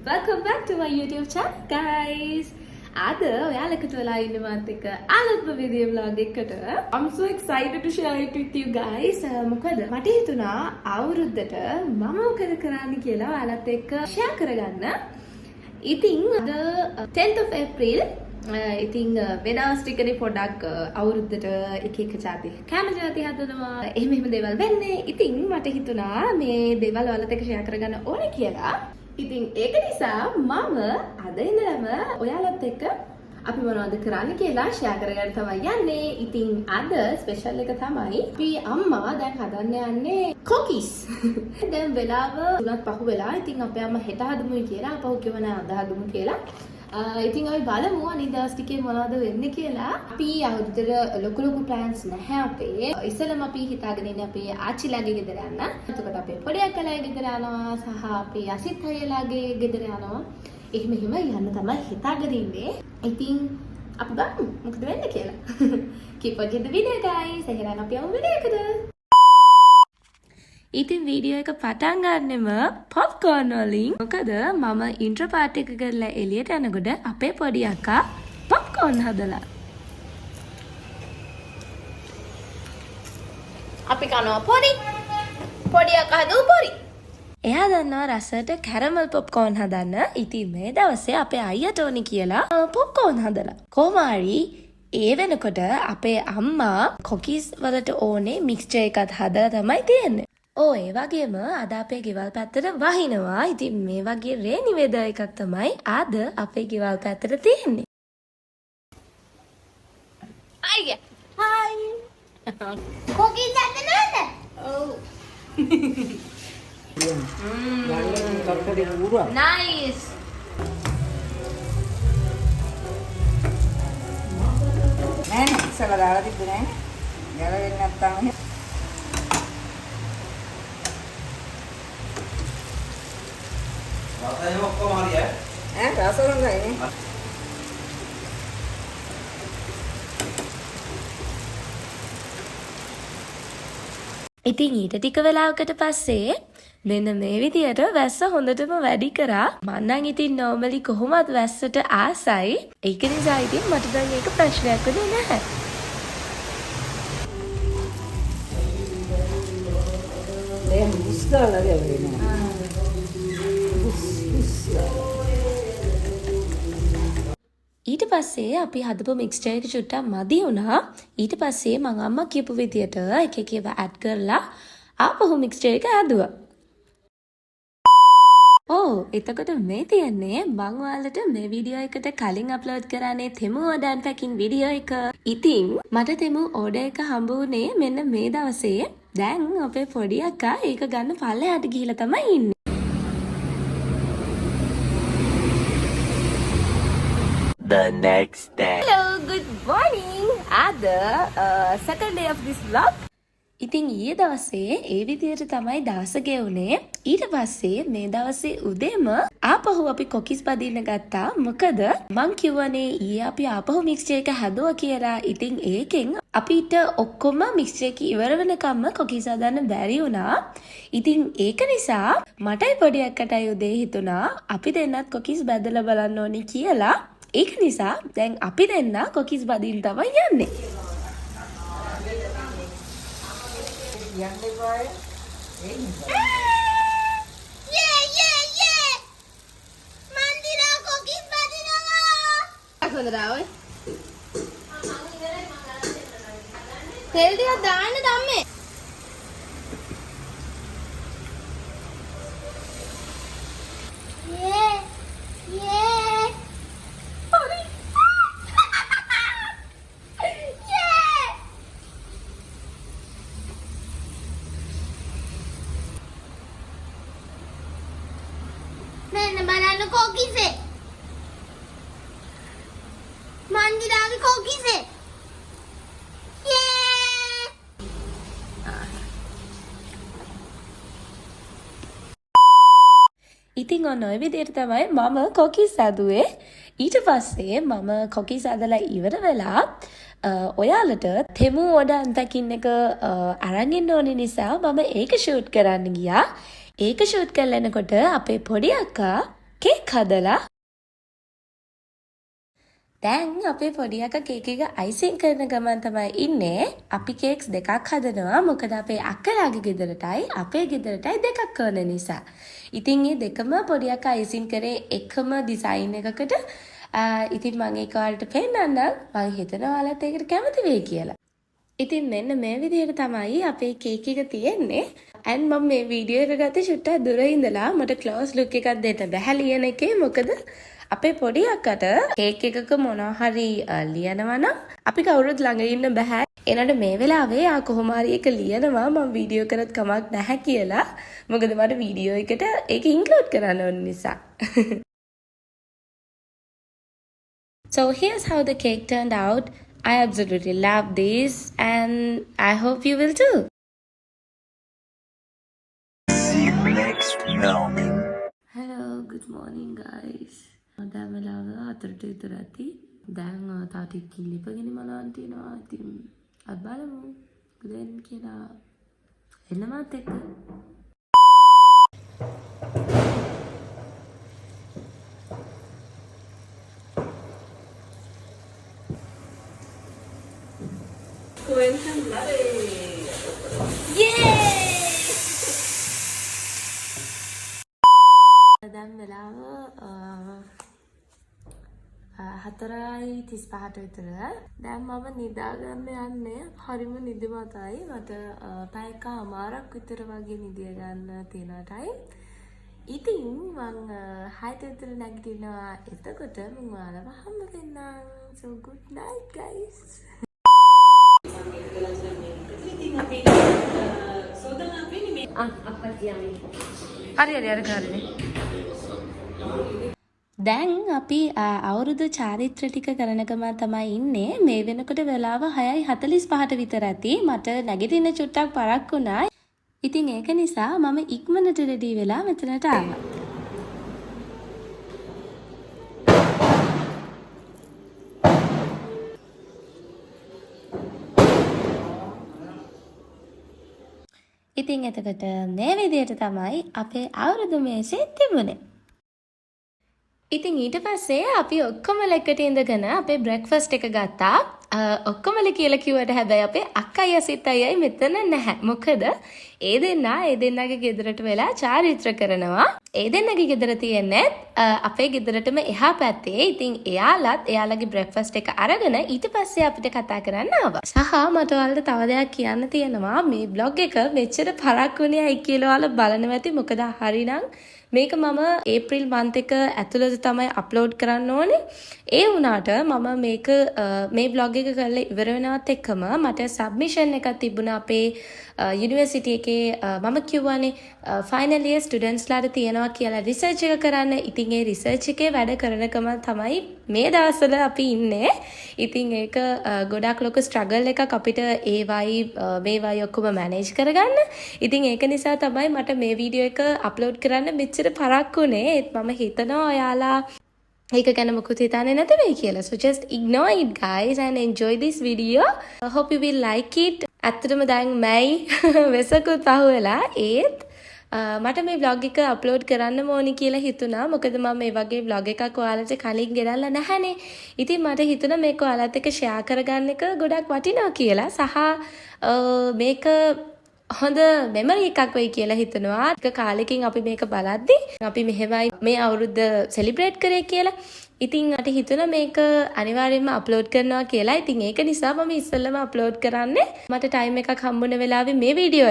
Welcome back to my YouTube channel, guys. අද ඔයාලකට වෙලා ඉන්න මාත් එක්ක අලුත්ම වීඩියෝ vlog එකකට. I'm so excited to share it with you guys. මොකද මට හිතුණා අවුරුද්දට මම මොකද කරන්න කියලා ඔයාලත් එක්ක share කරගන්න. ඉතින් අද 10th of April ඉතින් වෙනස් ටිකනේ පොඩක් අවුරුද්දට එක එක જાති කැම જાති හදනවා. එහෙම දේවල් වෙන්නේ. ඉතින් මට හිතුණා මේ දේවල් ඔයාලත් එක්ක share කරගන්න ඕනේ කියලා. ඉතින් ඒක නිසා මම අද ඉඳලම ඔයාලත් එක්ක අපි මොනවද කරන්න කියලා ෂෙයා කරගන්න තමයි යන්නේ. ඉතින් අද ස්පෙෂල් එක තමයි අපි අම්මා දැන් හදන්න යන්නේ කොකිස්. දැන් වෙලාව 3:05 වෙලා. ඉතින් අපේ අම්මා හෙට හදමුයි කියලා අපහු කියවන අද හදමු කියලා. ඉතින් අපි බලමු අනිත් දවස් ටිකේ මොනවද වෙන්නේ කියලා. අපි අවුරුද්දට ලොකු ප්ලෑන්ස් නැහැ අපේ. ඉස්සෙල්ලම අපි හිතාගෙන ඉන්නේ අපේ ආච්චිලාගේ ගෙදර යන්න. එතකොට අපේ පොඩි අක්කලාගේ ගෙදර යනවා සහ අපේ අසිත් අයියලාගේ ගෙදර යනවා. එහෙම යන්න තමයි හිතාගෙන ඉන්නේ. ඉතින් අපි බලමු මොකද වෙන්නේ කියලා. Keep watching the video guys. එහෙනම් අපි යමු වීඩියෝ එකට. ඉතින් වීඩියෝ එක පටන් ගන්නෙම පොප්කෝර්න් වලින්. මොකද මම ඉන්ට්‍රෝ පාට් එක කරලා එළියට යනකොට අපේ පොඩි අක්කා පොප්කෝර්න් හදලා. අපි කනවා පොඩි අක්කා හදපු පොඩි. එයා දන්නවා රසට කැරමල් පොප්කෝර්න් හදන්න. ඉතින් මේ දවසේ අපේ අයියට ඕනි කියලා පොප්කෝර්න් හදලා. කොහොමාරි ඒ වෙනකොට අපේ අම්මා කොකිස් වලට ඕනේ මික්ස්චර් එකත් හදලා තමයි තියෙන්නේ. ඒ වගේම අද අපේ ගෙවල් පැත්තට වහිනවා. ඉතින් මේ වගේ රේනි වෙදර් එකක් තමයි අද අපේ ගෙවල් පැත්තට තියෙන්නේ. Hi. Cookies at the nose. Oh. Nice. Man, ඉස්සලා දාලා තිබුණේ නෑ. ගැලවෙන්නේ නැත්තම් රසය ඔක්කොම හරියයි. රස හොඳයි නේ. ඉතින් ඊට ටික වෙලාවකට පස්සේ මෙන්න මේ විදියට වැස්ස හොඳටම වැඩි කරා. මම නම් ඉතින් normally කොහොමද වැස්සට ආසයි. ඒක නිසා ඉතින් මට දැන් ඒක ප්‍රශ්නයක් වෙන්නේ නැහැ. දැන් උස්කලා ගියා. ඊට පස්සේ අපි හදපු මික්ස්චර් එක චුට්ටක් මදි වුණා. ඊට පස්සේ මම අම්මා කියපු විදියට එක එක ඒවා ඇඩ් කරලා ආපහු මික්ස්චර් එක හදුවා. එතකොට මේ තියන්නේ මම ඔයාලට මේ වීඩියෝ එකට කලින් අප්ලෝඩ් කරන්නේ තෙමු ඕඩර් පැකින් වීඩියෝ එක. ඉතින් මට තෙමු ඕඩර් එක හම්බ වුණේ මෙන්න මේ දවසේ. දැන් අපේ පොඩි අක්කා ඒක ගන්න පල්ලෙහාට ගිහිල්ලා තමයි ඉන්නේ. The next day. Hello, good morning. Ada second day of this vlog. ඉතින් ඊයේ දවසේ ඒ විදියට තමයි දවස ගෙවුනේ. ඊට පස්සේ මේ දවසේ උදේම ආපහු අපි කොකිස් බදින්න ගත්තා. මොකද මං කිව්වනේ ඊයේ අපි ආපහු මික්ස්චර් එක හදුවා කියලා. ඉතින් ඒකෙන් අපිට ඔක්කොම මික්ස්චර් එක ඉවර වෙනකම්ම කොකිස් හදන්න බැරි වුණා. ඉතින් ඒක නිසා මටයි පොඩි අක්කටයි උදේ හිතුණා අපි දෙන්නත් කොකිස් බදලා බලන්න ඕනේ කියලා. ඒක නිසා දැන් අපි දෙන්න කොකිස් බදින්න තමයි යන්නේ. යන්නේ බෑ. Yeah. Mandira cookies badinawa. හොඳට ඔය. තෙල් ටිකක් දාන්න ධම්මේ. Yeah. Nene banana cookies hai. Mandira ke cookies hai. Yeah. ඉතින් ඔන්න ඔය විදිහට තමයි මම කොකිස් හදුවේ. ඊට පස්සේ මම කොකිස් හදලා ඉවර වෙලා ඔයාලට තෙමු ඕඩර් අන්තකින් එක අරන් ඉන්න ඕනේ නිසා මම ඒක ෂූට් කරන්න ගියා. ඒක ෂූට් කරලා එනකොට අපේ පොඩි අක්කා කේක් හදලා දැන් අපේ පොඩි අක්කා කේක් එක අයිසිං කරන ගමන් තමයි ඉන්නේ. අපි කේක්ස් දෙකක් හදනවා. මොකද අපේ අක්කලාගේ ගෙදරටයි අපේ ගෙදරටයි දෙකක් ඕන නිසා. ඉතින් මේ දෙකම පොඩි අක්කා අයිසිං කරේ එකම ඩිසයින් එකකට. ඉතින් මම ඒක ඔයාලට පෙන්නන්නම්. මම හිතනවා ඔයාලත් ඒකට කැමති වෙයි කියලා. ඉතින් මෙන්න මේ විදිහට තමයි අපේ කේක් එක තියෙන්නේ. and මම මේ වීඩියෝ එක ගත්තේ චුට්ටක් දුර ඉඳලා මට ක්ලෝස් ලුක් එකක් දෙන්න බැහැ ලියන එකේ. මොකද අපේ පොඩි අක්කට කේක් එකක මොනවා හරි ලියනවා නම් අපි කවුරුත් ළඟ ඉන්න බෑ. එනට මේ වෙලාවේ ආ කොහොම හරි එක ලියනවා මම වීඩියෝ කරත් කමක් නැහැ කියලා. මොකද මට වීඩියෝ එකට ඒක ඉන්ක්ලූඩ් කරන්න ඕන නිසා. So here's how the cake turned out. I absolutely love this and I hope you will too. See you next moment. Hello, good morning guys. දැන් වෙලාව 4ට විතර ඇති. දැන් තව ටිකකින් ලිපගෙන මලවන් තියනවා. ඉතින් අපි බලමු මොකද වෙන්නේ කියලා. එන්න මාත් එක්ක. දැන් වෙලාව 4:35ට විතර. දැන් මම නිදාගන්න යන්නේ. හරිම නිදිමතයි. මට පැයකමාරක් විතර වගේ නිදිය ගන්න තියෙනටයි. ඉතින් මම 6ට විතර නැගිටිනවා. එතකොට මම ඔයාලව හම්බ වෙන්නම්. So good night guys. දැන් අපි අවුරුදු චාරිත්‍ර ටික කරන ගමන් තමයි ඉන්නේ. මේ වෙනකොට වෙලාව 6:45ට විතර ඇති. මට නැගිටින්න චුට්ටක් පරක් වුණා. ඉතින් ඒක නිසා මම ඉක්මනට රෙඩි වෙලා මෙතනට ආවා. ඉතින් එතකොට මේ විදිහට තමයි අපේ අවුරුදු මේසේ තිබුණේ. ඉතින් ඊට පස්සේ අපි ඔක්කොම එකට ඉඳගෙන අපේ බ්‍රෙක්ෆාස්ට් එක ගත්තා. ඔක්කොමල කියලා කිව්වට හැබැයි අපේ අක්කයි අසිත් අයියයි මෙතන නැහැ. මොකද ඒ දෙන්නගේ ගෙදරට වෙලා චාරිත්‍ර කරනවා. ඒ දෙන්නගේ ගෙදර තියෙන්නේ අපේ ගෙදරටම එහා පැත්තේ. ඉතින් එයාලගේ බ්‍රෙක්ෆාස්ට් එක අරගෙන ඊට පස්සේ අපිට කතා කරන්න ආවා. සහ මට ඔයාලට තව දෙයක් කියන්න තියෙනවා. මේ බ්ලොග් එක මෙච්චර පරක් වුණේ ඇයි කියලා ඔයාලා බලනවා ඇති. මොකද හරිනම් මේක මම ඒප්‍රිල් month එක ඇතුළත තමයි අප්ලෝඩ් කරන්න ඕනේ. ඒ වුණාට මම මේක මේ බ්ලොග් එක කරලා ඉවර වෙනවත් එක්කම මට සබ්මිෂන් එකක් තිබුණා අපේ යුනිවර්සිටි එකේ. මම කිව්වානේ ෆයිනල් ඉයර් ස්ටුඩන්ට්ස්ලාට තියනවා කියලා රිසර්ච් එක කරන්න. ඉතින් ඒ රිසර්ච් එකේ වැඩ කරනකම තමයි මේ දවස්වල අපි ඉන්නේ. ඉතින් ඒක ගොඩක් ලොකු ස්ට්‍රගල් එකක් අපිට මේවයි ඔක්කොම මැනේජ් කරගන්න. ඉතින් ඒක නිසා තමයි මට මේ වීඩියෝ එක අප්ලෝඩ් කරන්න මෙච්චර පරක් වුණේ. ඒත් මම හිතනවා ඔයාලා ඒක ගැන මොකුත් හිතන්නේ නැති වෙයි කියලා. So just ignore it guys and enjoy this video. I hope you will like it. ඇත්තටම දැන් මැයි වෙසකුත් පහුවෙලා ඒත් මට මේ vlog එක අප්ලෝඩ් කරන්න ඕනි කියලා හිතුණා. මොකද මම මේ වගේ vlog එකක් ඔයාලට කලින් ගෙනල්ලා නැහැනේ. ඉතින් මට හිතුණා මේක ඔයාලත් එක්ක share කරගන්න එක ගොඩක් වටිනවා කියලා. සහ මේක හොඳ මෙමරි එකක් වෙයි කියලා හිතනවා. එක කාලෙකින් අපි මේක බලද්දි අපි මෙහෙමයි මේ අවුරුද්ද සෙලිබ්‍රේට් කරේ කියලා. ඉතින් මට හිතුණා මේක අනිවාර්යයෙන්ම අප්ලෝඩ් කරනවා කියලා. ඉතින් ඒක නිසා මම ඉස්සෙල්ලම අප්ලෝඩ් කරන්නේ. මට ටයිම් එකක් හම්බුන වෙලාවේ මේ වීඩියෝ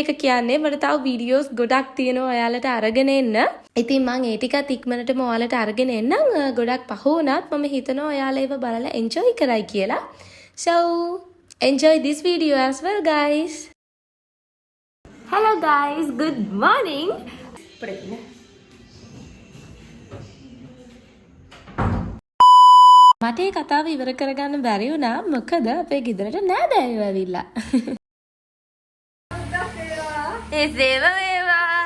එක කියන්නේ මට තව වීඩියෝස් ගොඩක් තියෙනවා ඔයාලට අරගෙන එන්න. ඉතින් මම ඒ ටිකත් ඉක්මනටම ඔයාලට අරගෙන එන්නම්. ගොඩක් පහ වුණත් මම හිතනවා ඔයාලා ඒව බලලා එන්ජොයි කරයි කියලා. So enjoy this video as well guys. Hello guys, good morning. මට මේ කතාව ඉවර කරගන්න බැරි වුණා. මොකද අපේ ගෙදරට නෑදෑයෝ ඇවිල්ලා. ඒ සේව වේවා.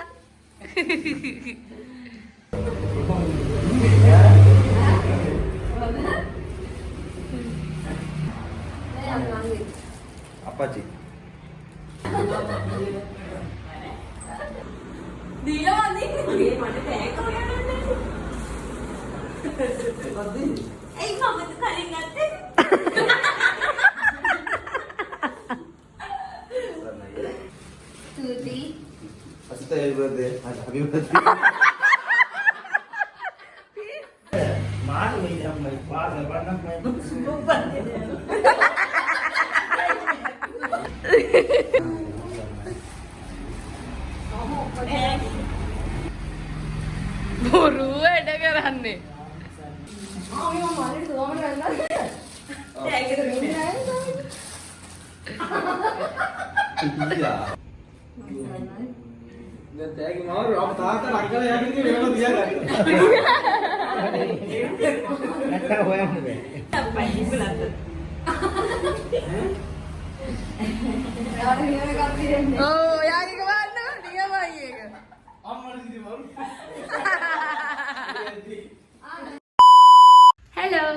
Apa sih? දීලා වදින්නේ. මට තෑග්ග හොයන්න. ඒ මම කලින් ගත්තේ. තුති. Happy birthday. Happy birthday. Mana ni yang mai pas lepas nak mai. බොරු වැඩ කරන්නේ. Iya. Dan tag mau apa tak rangkal yang ini memang dia kan. Nak tahu yang mana? Apa ini belakang? Oh, yang ini mana? Dia mana? Amal di mana? Hello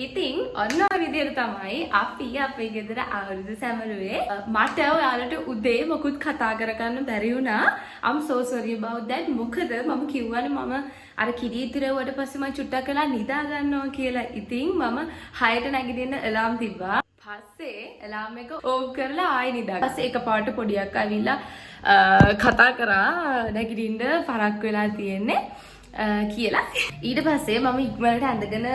ඉතින් ඔන්න ඔය විදිහට තමයි අපි අපේ ගෙදර අවුරුදු සැමරුවේ. මට ඔයාලට උදේ මොකුත් කතා කරගන්න බැරි වුණා. I'm so sorry about that. මොකද මම කිව්වනේ මම අර කිරි ඉතිරෙව්වට පස්සේ මම චුට්ටක් කළා නිදා ගන්නවා කියලා. ඉතින් මම 6ට නැගිටින්න එලාම් තිබ්බා. පස්සේ එලාම් එක ඕෆ් කරලා ආයෙ නිදා. පස්සේ එකපාරට පොඩියක් ආවිලා කතා කරා නැගිටින්න පරක් වෙලා තියෙන්නේ. කියලා ඊට පස්සේ මම ඉක්මනට ඇඳගෙන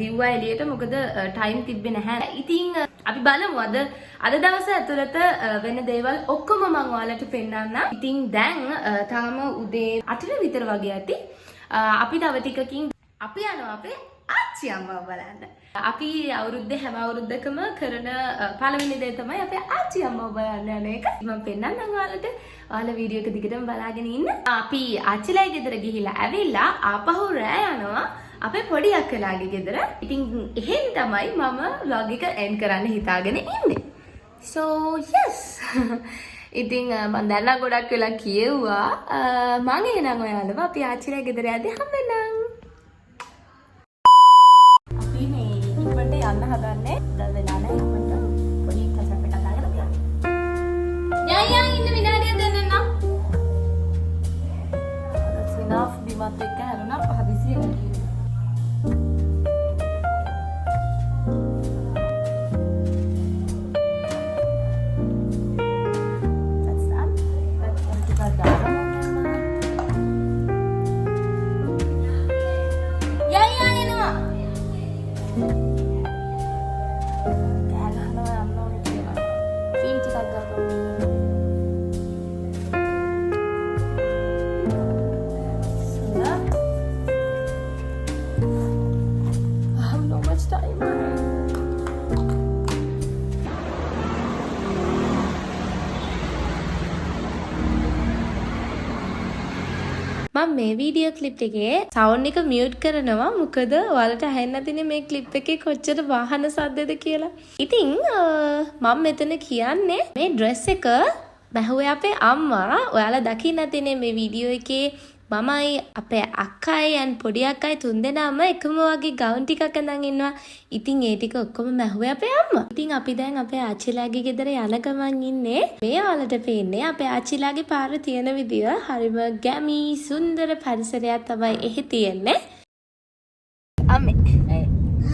දිව්වා එළියට මොකද ටයිම් තිබ්බේ නැහැ. ඉතින් අපි බලමු අද දවස ඇතුළත වෙන දේවල් ඔක්කොම මම ඔයාලට පෙන්නන්නම්. ඉතින් දැන් තාම උදේ 8 විතර වගේ ඇති. අපි තව ටිකකින් අපි යනවා අපේ ආච්චි අම්මව බලන්න. අපි අවුරුද්දේ හැම අවුරුද්දකම කරන පළවෙනි දේ තමයි අපේ ආච්චි අම්මව බලන්න යන එක. මම පෙන්නන්නම් ඔයාලට. ඔයාලා වීඩියෝ එක දිගටම බලාගෙන ඉන්න. අපි ආච්චිලා ගෙදර ගිහිල්ලා ඇවිල්ලා ආපහු රෑ යනවා අපේ පොඩි අක්කලාගේ ගෙදර. ඉතින් එහෙන් තමයි මම vlog එක end කරන්න හිතාගෙන ඉන්නේ. So yes. ඉතින් මම දැන් ගොඩක් වෙලා කියෙව්වා. මම එනං ඔයාලව අපි ආච්චිලා ගෙදර යද්දී හම්බෙන්නම්. අපි මේ ඉක්මනට යන්න හදන්නේ. දැන් වෙලා නැහැ ඉක්මනට පොඩි කසක් එකක් දාගෙන යන්න. යන් ඉන්න විනාඩියක් දෙන්න නම්. That's enough. බිමත් එක්ක හැරුණා පහදිසියෙන් ගියේ. That's that. That's ටිකක් දාන්න. යන් එනවා. ගහනවා අම්මෝ කියලා. ෆිල්ම් ටිකක් ගන්නවා. මම මේ වීඩියෝ ක්ලිප් එකේ සවුන්ඩ් එක මියුට් කරනවා මොකද ඔයාලට ඇහෙන්න තියෙන්නේ මේ ක්ලිප් එකේ කොච්චර වාහන සද්දද කියලා. ඉතින් මම මෙතන කියන්නේ මේ ඩ්‍රෙස් එක බැහුවේ අපේ අම්මා. ඔයාලා දකින්න තියෙන්නේ මේ වීඩියෝ එකේ මමයි අපේ අක්කයි and පොඩි අක්කයි තුන්දෙනාම එකම වගේ ගවුන් ටිකක් අඳන් ඉන්නවා. ඉතින් ඒ ටික ඔක්කොම මැහුවේ අපේ අම්මා. ඉතින් අපි දැන් අපේ ආච්චිලාගේ ගෙදර යන ගමන් ඉන්නේ. මේ ඔයාලට පේන්නේ අපේ ආච්චිලාගේ පාර තියෙන විදිය හරිම ගැමි සුන්දර පරිසරයක් තමයි එහි තියෙන්නේ. අම්මේ.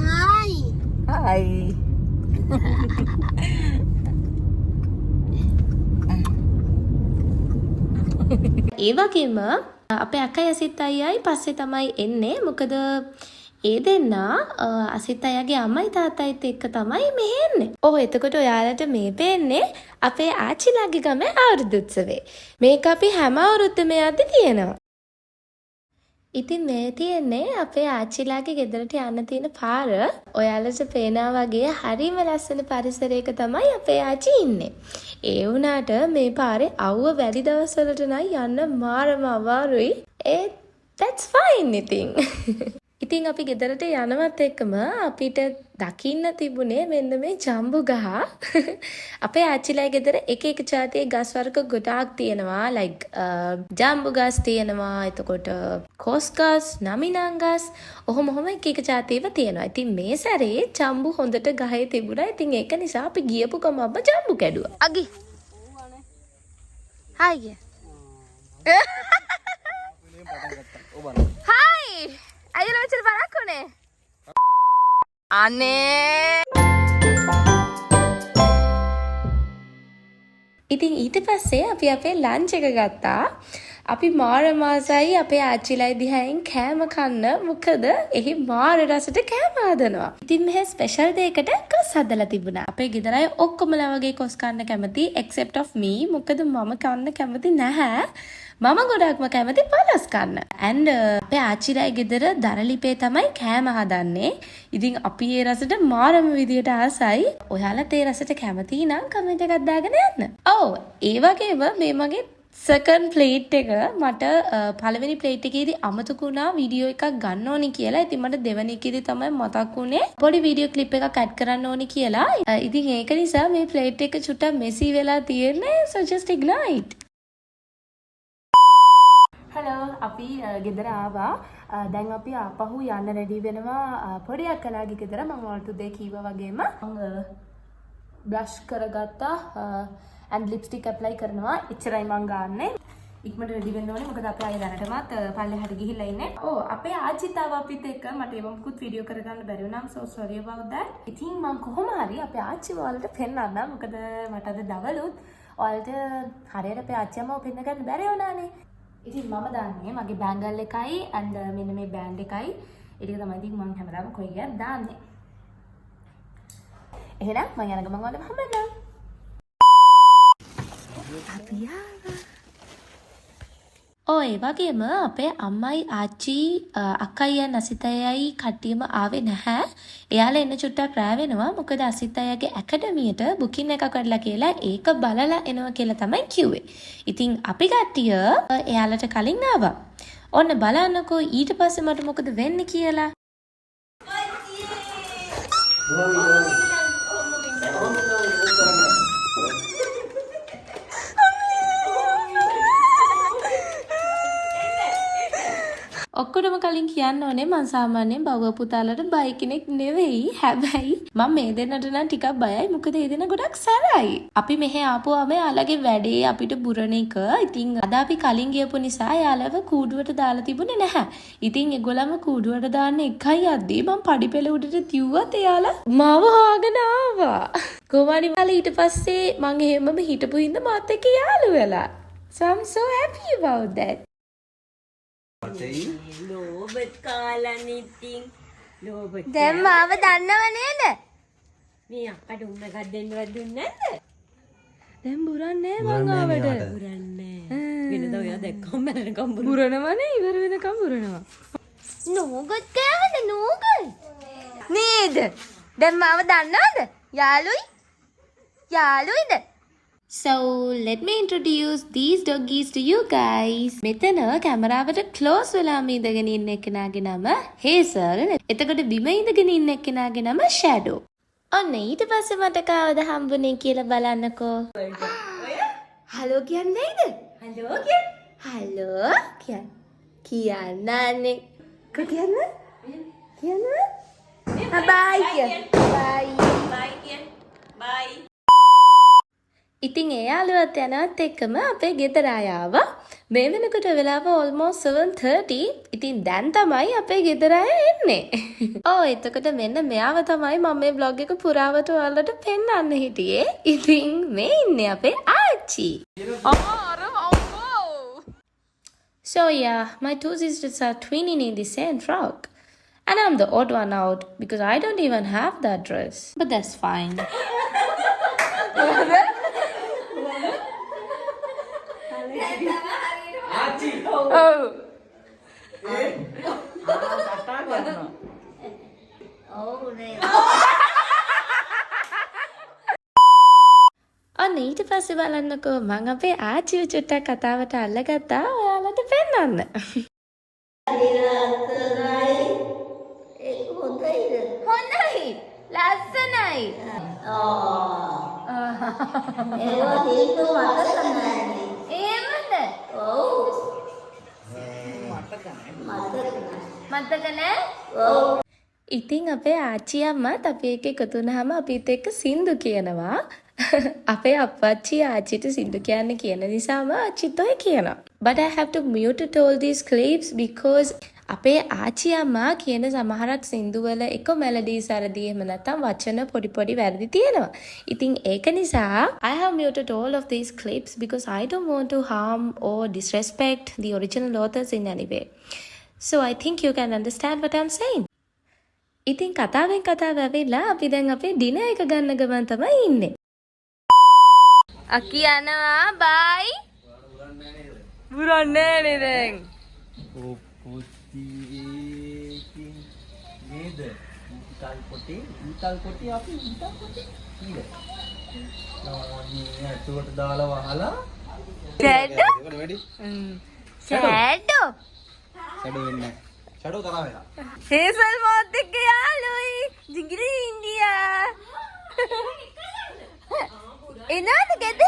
Hi. Hi. ඒ වගේම අපේ අක්කයි අසිත් අයියයි පස්සේ තමයි එන්නේ. මොකද ඒ දෙන්නා අසිත් අයියාගේ අම්මයි තාත්තයිත් එක්ක තමයි මෙහෙ එන්නේ. ඔව් එතකොට ඔයාලට මේ පේන්නේ අපේ ආච්චිලාගේ ගමේ අවුරුදු උත්සවේ. මේක අපි හැම අවුරුද්දම යද්දි තියෙනවා. ඉතින් මේ තියෙන්නේ අපේ ආච්චිලාගේ ගෙදරට යන්න තියෙන පාර. ඔයාලට පේනා වගේ හරිම ලස්සන පරිසරයක තමයි අපේ ආච්චි ඉන්නේ. ඒ වුණාට මේ පාරේ අවුව වැඩි දවස්වලට නම් යන්න මාරම අමාරුයි. That's fine ඉතින්. ඉතින් අපි ගෙදරට යනවත් එක්කම අපිට දකින්න තිබුණේ මෙන්න මේ ජම්බු ගහ. අපේ ආච්චිලාගේ ගෙදර එක එක જાතියේ ගස් වර්ග ගොඩාක් තියෙනවා. like ජම්බු ගස් තියෙනවා. එතකොට කොස් ගස්, නමිනං ගස්, ඔහොම එක එක જાතියව තියෙනවා. ඉතින් මේ සැරේ ජම්බු හොඳට ගහේ තිබුණා. ඉතින් ඒක නිසා අපි ගියපු ගමම ජම්බු කැඩුවා. අගි. හායි. හායි අයියලා මෙච්චර බලක් උනේ අනේ ඉතින් ඊට පස්සේ අපි අපේ ලන්ච් එක ගත්තා අපි මාර මාසයි අපේ ආච්චිලයි දිහායෙන් කෑම කන්න මොකද එහි මාර රසට කෑම හදනවා. ඉතින් මෙහෙ ස්පෙෂල් දෙයකට කොස් හදලා තිබුණා. අපේ ගෙදර අය ඔක්කොමලා වගේ කොස් කන්න කැමති except of me. මොකද මම කන්න කැමති නැහැ. මම ගොඩක්ම කැමති පළස් කන්න. and අපේ ආච්චිලයි ගෙදර දරලිපේ තමයි කෑම හදන්නේ. ඉතින් අපි ඒ රසට මාරම විදියට ආසයි. ඔයාලත් ඒ රසට කැමති නම් කමෙන්ට් එකක් දාගෙන යන්න. ඔව් ඒ වගේම මේ මගේ සෙකන්ඩ් ප්ලේට් එක මට පළවෙනි ප්ලේට් එකේදී අමතක වුණා වීඩියෝ එකක් ගන්න ඕනි කියලා. ඉතින් මට දෙවෙනි එකේදී තමයි මතක් වුණේ පොඩි වීඩියෝ ක්ලිප් එකක් ඇඩ් කරන්න ඕනි කියලා. ඉතින් ඒක නිසා මේ ප්ලේට් එක චුට්ටක් මෙසි වෙලා තියෙන්නේ. so just ignite. hello අපි ගෙදර ආවා. දැන් අපි ආපහු යන්න රෙඩි වෙනවා පොඩි අක්කලාගේ ගෙදර. මම ඔයාලට දෙය කීවා වගේම බ්ලෂ් කරගත්තා. and lipstick apply කරනවා. එච්චරයි මං ගන්නෙ. ඉක්මනට රෙඩි වෙන්න ඕනේ. මොකද අපේ අය දැනටමත් පල්ලෙහාට ගිහිල්ලා ඉන්නේ. ඔව් අපේ ආච්චි තාව අපිත් එක්ක මට ඒව මුකුත් වීඩියෝ කරගන්න බැරි වුණා. so sorry about that. ඉතින් මං කොහොම හරි අපේ ආච්චි වලට පෙන්නන්න. මොකද මට අද දවලුත් ඔයාලට හරියට අපේ ආච්චියම පෙන්න ගන්න බැරි වුණානේ. ඉතින් මම දාන්නේ මගේ බෑන්ගල් එකයි and මෙන්න මේ බෑන්ඩ් එකයි. ඒක තමයි ඉතින් මං හැමදාම කොයි එකක් දාන්නේ. එහෙනම් මං යන ගමන් වලම හම්බෙන්නම්. ඔය වගේම අපේ අම්මයි ආච්චි අක්කයි නසිතයයි කට්ටියම ආවේ නැහැ. එයාලා එන්න චුට්ටක් රෑ වෙනවා. මොකද අසිතයගේ ඇකඩමියට බුකින් එකක් කරලා කියලා ඒක බලලා එනවා කියලා තමයි කිව්වේ. ඉතින් අපි කට්ටිය එයාලට කලින් ආවා. ඔන්න බලන්නකෝ ඊට පස්සේ මට මොකද වෙන්නේ කියලා. ඔක්කොටම කලින් කියන්න ඕනේ මං සාමාන්‍යයෙන් බව්ව පුතාලට බය කෙනෙක් නෙවෙයි. හැබැයි මම මේ දෙන්නට නම් ටිකක් බයයි. මොකද ඒ දෙන්න ගොඩක් සැරයි. අපි මෙහෙ ආපුවාම යාළගේ වැඩේ අපිට බුරණ එක. ඉතින් අද අපි කලින් ගියපු නිසා යාළව කූඩුවට දාලා තිබුණේ නැහැ. ඉතින් ඒගොල්ලම කූඩුවට දාන්න එකයි යද්දී මම පඩිපෙළ උඩට තියුවත් එයාලා මාව හොයාගෙන ආවා. කොහොමද ඊට පස්සේ මං එහෙමම හිටපු හින්දා මාත් එක්ක යාළු වෙලා. So I'm so happy about that. ලෝබට් කාලන් ඉතින් ලෝබට් දැන් මාව දන්නව නේද? මේ අක්කට උන්න එකක් දෙන්නවත් දුන්නේ නැද්ද? දැන් බුරන්නේ මං ආවට. පුරන්නේ. වෙනද ඔයා දැක්කම මැරෙනකම් බුරනවනේ ඉවර වෙනකම් බුරනවා. නෝගත් කෑවද නෝගත්? නේද? දැන් මාව දන්නවද? යාළුයි? යාළුයිද? So let me introduce these doggies to you guys. මෙතන කැමරාවට close වෙලාම ඉඳගෙන ඉන්න එක්කෙනාගේ නම Hazel. එතකොට බිම ඉඳගෙන ඉන්න එක්කෙනාගේ නම Shadow. ඔන්න ඊට පස්සේ මට කවද හම්බුනේ කියලා බලන්නකෝ. හලෝ කියන්නේද? හලෝ කියන්න. හලෝ කියන්නනේ. කියන්න? කියන්න? බයි කියන්න. බයි. බයි කියන්න. බයි. ඉතින් ඒ යාළුවත් යනවත් එක්කම අපේ ගෙදර ආවා. මේ වෙනකොට වෙලාව almost 7:30. ඉතින් දැන් තමයි අපේ ගෙදර අය එන්නේ. ඔව් එතකොට මෙන්න මෙයාව තමයි මම මේ vlog එක පුරාවට ඔයාලට පෙන්නන්න හිටියේ. ඉතින් මේ ඉන්නේ අපේ ආච්චි. So yeah, my two sisters are twinning in the same frock. And I'm the odd one out because I don't even have that dress. But that's fine. Oh. අන්න ඊට පස්සේ බලන්නකෝ මං අපේ ආච්චිව චුට්ටක් කතාවට අල්ලගත්තා ඔයාලට පෙන්නන්න. හොඳයි ලස්සනයි. ඒවා හේතු මතක නැහැ. එහෙමද? ඔව්. මතක නෑ? ඔව්. ඉතින් අපේ ආච්චි අම්මත් අපි එක්ක එකතු වුණාම අපිත් එක්ක සින්දු කියනවා. අපේ අප්පච්චි ආච්චිට සින්දු කියන්න කියන නිසාම ආච්චිත් ඔය කියනවා. But I have to mute all these clips because අපේ ආච්චි අම්මා කියන සමහරක් සින්දු වල එක මෙලඩිස් අරදී එහෙම නැත්නම් වචන පොඩි වැරදි තියෙනවා. ඉතින් ඒක නිසා I have muted all of these clips because I don't want to harm or disrespect the original authors in any way. So I think you can understand what I'm saying. ඉතින් කතාවෙන් කතාව ඇවිල්ලා අපි දැන් අපේ ඩිනර් එක ගන්න ගමන් තමයි ඉන්නේ. අකි යනවා බයි. බුරන්නේ නේද දැන්? නේද? උන්තල් කොටි අපි උන්තල් කොටි නේද? නෝනේ අතට දාලා වහලා සැඩෝ. සැඩෝ. ෂැඩෝ වෙන්නේ. ෂැඩෝ තරහ වෙලා. හේසල් මොත් එක්ක යාළුයි. ජිගිරි ඉන්දියා. එනවාද ගෙදර?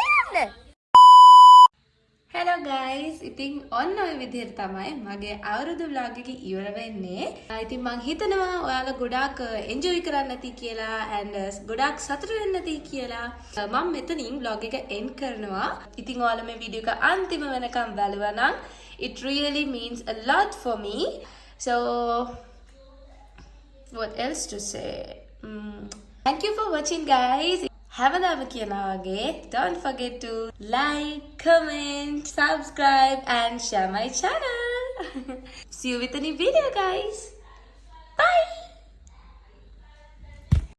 Hello guys, ඉතින් ඔන්න ඔය විදිහට තමයි මගේ අවුරුදු vlog එක ඉවර වෙන්නේ. ඉතින් මං හිතනවා ඔයාලා ගොඩාක් enjoy කරන්න ඇති කියලා and ගොඩාක් සතුටු වෙන්න ඇති කියලා. මම මෙතනින් vlog එක end කරනවා. ඉතින් ඔයාලා මේ වීඩියෝ එක අන්තිම වෙනකම් බලුවා නම් it really means a lot for me. So what else to say? Thank you for watching guys. හැමදාම කියනවා වගේ don't forget to like, comment, subscribe and share my channel. See you with a new video guys. Bye.